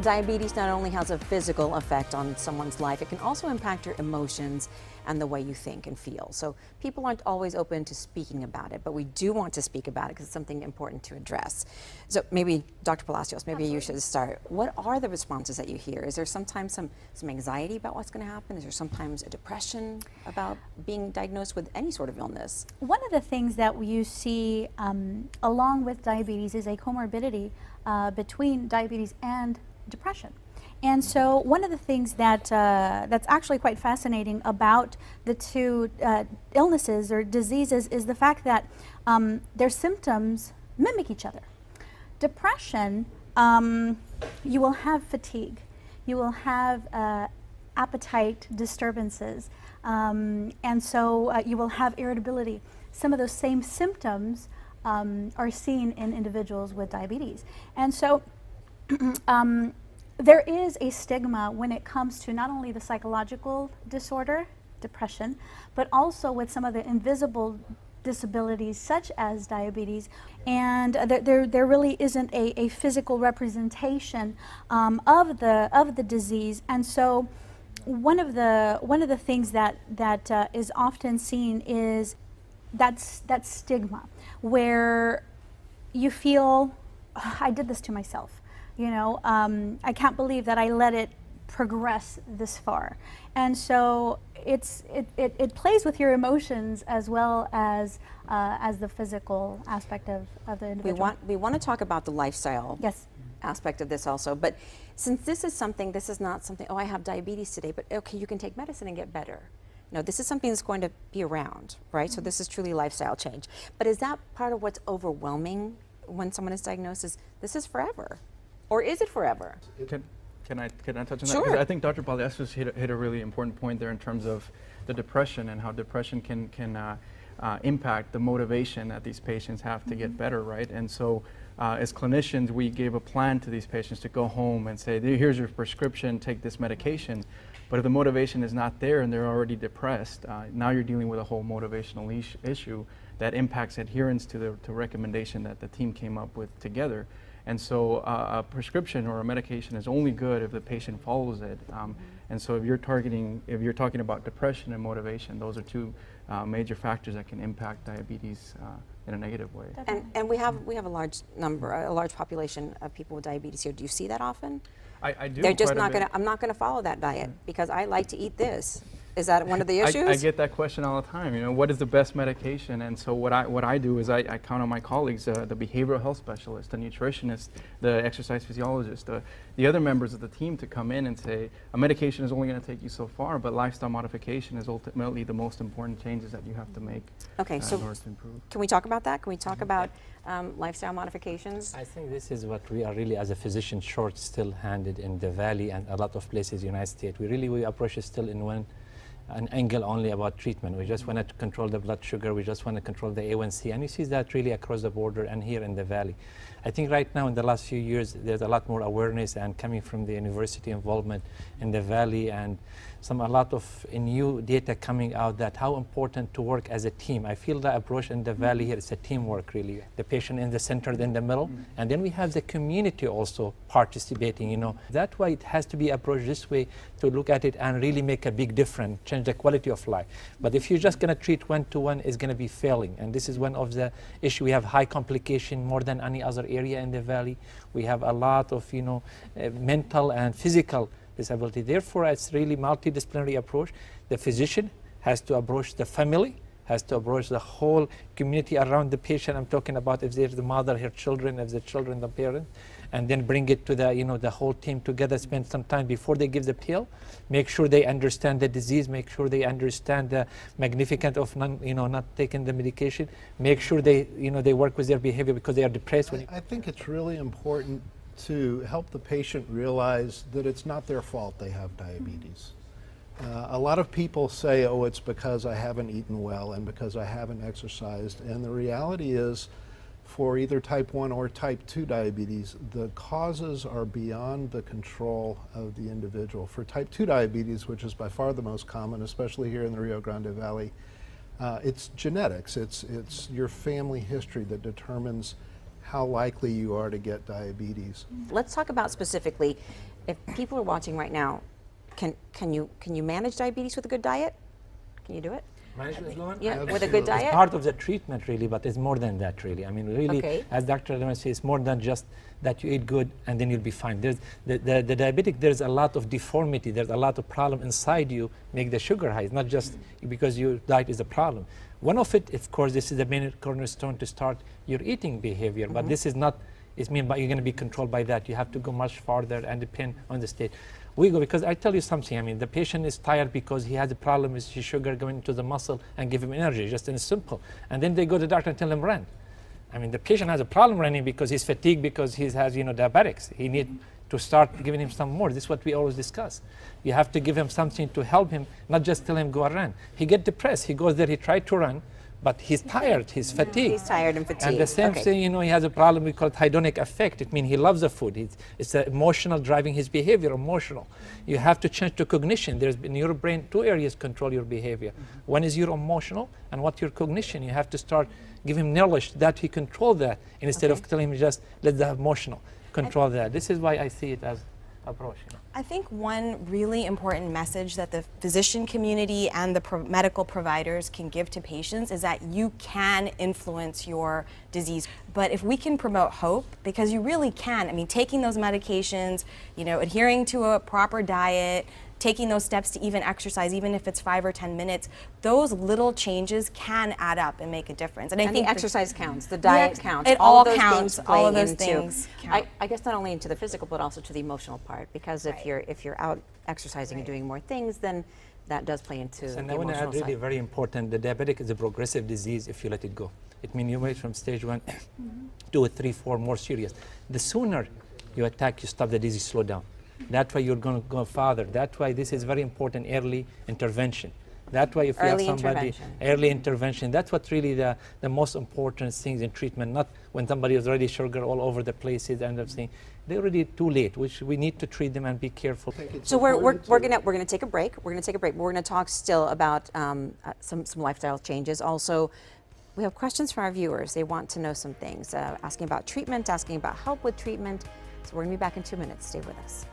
Diabetes not only has a physical effect on someone's life, it can also impact your emotions and the way you think and feel. So people aren't always open to speaking about it, but we do want to speak about it because it's something important to address. So maybe, Dr. Palacios, maybe you should start. What are the responses that you hear? Is there sometimes some anxiety about what's going to happen? Is there sometimes a depression about being diagnosed with any sort of illness? One of the things that you see along with diabetes is a comorbidity between diabetes and depression. And so one of the things that that's actually quite fascinating about the two illnesses or diseases is the fact that their symptoms mimic each other. Depression, you will have fatigue, you will have appetite disturbances, and so you will have irritability. Some of those same symptoms are seen in individuals with diabetes. And so there is a stigma when it comes to not only the psychological disorder, depression, but also with some of the invisible disabilities such as diabetes, and there really isn't a physical representation of the disease. And so one of the things that is often seen is that stigma where you feel, oh, I did this to myself. You know, I can't believe that I let it progress this far. And so it plays with your emotions as well as the physical aspect of the individual. We want to talk about the lifestyle Yes. aspect of this also, but since this is not something, oh, I have diabetes today, but okay, you can take medicine and get better. No, this is something that's going to be around, right? So this is truly lifestyle change. But is that part of what's overwhelming when someone is diagnosed? Is this is forever? Or is it forever? Can I touch on Sure. that? I think Dr. Palacios hit a really important point there in terms of the depression and how depression can impact the motivation that these patients have to get better, right? And so as clinicians, we gave a plan to these patients to go home and say, here's your prescription, take this medication. But if the motivation is not there and they're already depressed, now you're dealing with a whole motivational issue that impacts adherence to the recommendation that the team came up with together. And so a prescription or a medication is only good if the patient follows it. And so if you're talking about depression and motivation, those are two major factors that can impact diabetes in a negative way. And we have a large population of people with diabetes here. Do you see that often? I do. They're just quite a not bit. going to, I'm not going to follow that diet because I like to eat this. Is that one of the issues? I get that question all the time. You know, what is the best medication? And so what I do is I count on my colleagues, the behavioral health specialist, the nutritionist, the exercise physiologist, the other members of the team to come in and say, a medication is only going to take you so far, but lifestyle modification is ultimately the most important changes that you have to make Okay, so in order to improve. can we talk about that? Can we talk about lifestyle modifications? I think this is what we are really, as a physician, short still handed in the Valley and a lot of places in the United States. We approach it still in an angle only about treatment. We just want to control the blood sugar, we just want to control the A1C, and you see that really across the border and here in the Valley. I think right now in the last few years there's a lot more awareness and coming from the university involvement in the Valley and a lot of new data coming out that how important to work as a team. I feel the approach in the Valley here is a teamwork really. The patient in the center, in the middle, and then we have the community also participating, you know. That's why it has to be approached this way to look at it and really make a big difference, change the quality of life. But if you're just going to treat one-to-one, it's going to be failing. And this is one of the issues. We have high complication more than any other area in the Valley. We have a lot of, you know, mental and physical disability. Therefore, it's really multidisciplinary approach. The physician has to approach the family, has to approach the whole community around the patient. I'm talking about if there's the mother, her children, if the children, the parents, and then bring it to the, you know, the whole team together, spend some time before they give the pill, make sure they understand the disease, make sure they understand the magnificence of not taking the medication, make sure they, you know, they work with their behavior because they are depressed. I think it's really important to help the patient realize that it's not their fault they have diabetes. A lot of people say, oh, it's because I haven't eaten well and because I haven't exercised. And the reality is, for either type 1 or type 2 diabetes, the causes are beyond the control of the individual. For type 2 diabetes, which is by far the most common, especially here in the Rio Grande Valley, it's genetics. It's your family history that determines how likely you are to get diabetes. Let's talk about specifically, if people are watching right now, can you manage diabetes with a good diet? Can you do it? Yeah, with a good Absolutely. diet? It's part of the treatment really, but it's more than that really. I mean really, Okay. as Dr. Lemon says, it's more than just that you eat good and then you'll be fine. There's the diabetic, there's a lot of deformity, there's a lot of problem inside you, make the sugar high. It's not just because your diet is a problem. One of it, of course, this is the main cornerstone to start your eating behavior, but this is not, it's mean by you're going to be controlled by that. You have to go much farther and depend on the state. We go, because I tell you something, I mean, the patient is tired because he has a problem with his sugar going into the muscle and give him energy, just in simple. And then they go to the doctor and tell him run. I mean, the patient has a problem running because he's fatigued, because he has, diabetics. He need to start giving him some more. This is what we always discuss. You have to give him something to help him, not just tell him go and run. He get depressed, he goes there, he tried to run, but he's tired, he's fatigued. He's tired and fatigued. And the same thing, he has a problem, we call it hedonic affect. It means he loves the food. It's emotional, driving his behavior, emotional. You have to change to cognition. There's in your brain 2 areas control your behavior. One is your emotional and what your cognition. You have to start give him knowledge that he control that instead of telling him just let the emotional control that. This is why I see it as approach. I think one really important message that the physician community and the medical providers can give to patients is that you can influence your disease. But if we can promote hope, because you really can, I mean, taking those medications, adhering to a proper diet, taking those steps to even exercise, even if it's 5 or 10 minutes, those little changes can add up and make a difference. And I think exercise counts, the diet diet counts. it all all of those counts, things all of play those into- things count. I guess not only into the physical, but also to the emotional part. Because if you're out exercising and doing more things, then that does play into And the I want to emotional add really side. very important, the diabetic is a progressive disease if you let it go. It means you wait from stage 1, 2, 3, 4, more serious. The sooner you attack, you stop the disease, slow down. That's why you're going to go farther. That's why this is very important, early intervention. That's why if you have Early somebody, intervention. early intervention, that's what really the most important things in treatment, not when somebody is already sugar all over the places and everything. They're already too late, which we need to treat them and be careful. So we're gonna take a break. We're gonna take a break. We're gonna talk still about some lifestyle changes. Also, we have questions for our viewers. They want to know some things, asking about treatment, asking about help with treatment. So we're gonna be back in 2 minutes. Stay with us.